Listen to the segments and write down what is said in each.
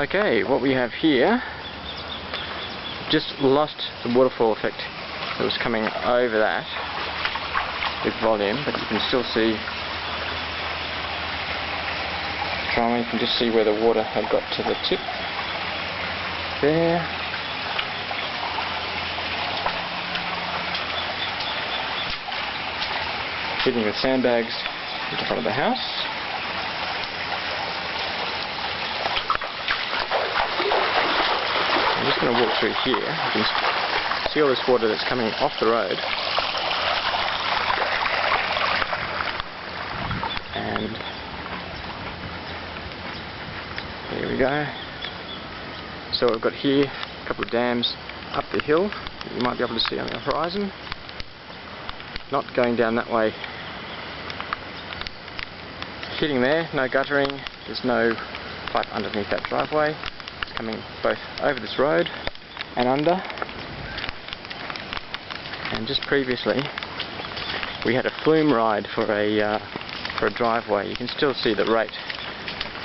Okay, what we have here, just lost the waterfall effect that was coming over that with volume, but you can still see, you can just see where the water had got to the tip there. Hitting the sandbags at the front of the house. I'm just going to walk through here. You can see all this water that's coming off the road. And here we go. So we've got here a couple of dams up the hill that you might be able to see on the horizon. Not going down that way. Hitting there, no guttering, there's no pipe underneath that driveway. It's coming both over this road and under. And just previously we had a flume ride for a driveway. You can still see the rate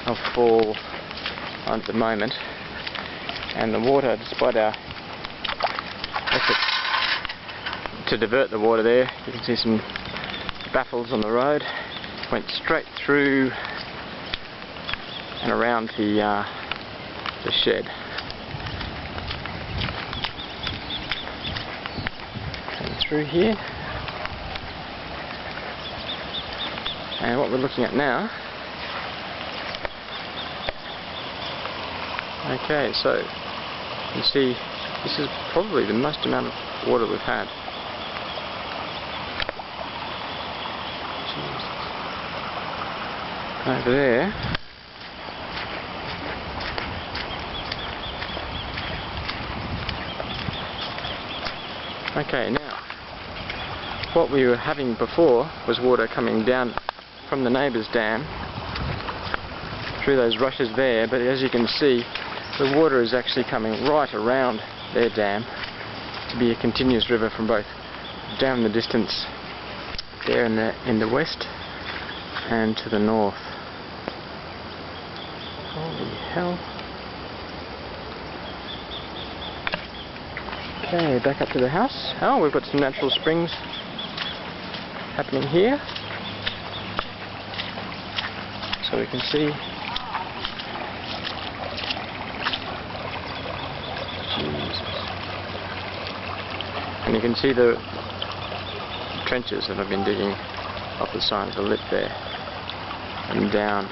of fall on at the moment, and the water, despite our efforts to divert the water there, you can see some baffles on the road, went straight through and around the shed. Coming through here, and what we're looking at now. Okay, so you see this is probably the most amount of water we've had. Over there. Okay, now what we were having before was water coming down from the neighbour's dam through those rushes there, but as you can see the water is actually coming right around their dam to be a continuous river from both down the distance there in the west and to the north. Holy hell. Okay, back up to the house. Oh, we've got some natural springs happening here. So we can see. Jesus. And you can see the trenches that I've been digging up the side of the lip there and down.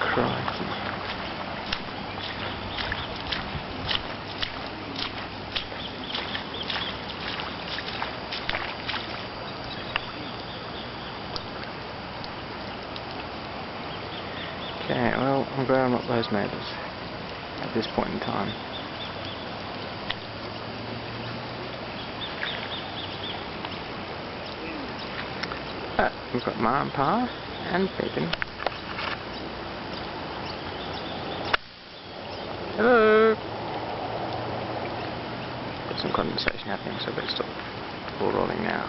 Crikey. Okay, well, I'm glad I'm not those neighbours at this point in time. But we've got Ma and Pa and Bacon. Hello! Got some condensation happening, so I better stop the ball rolling now.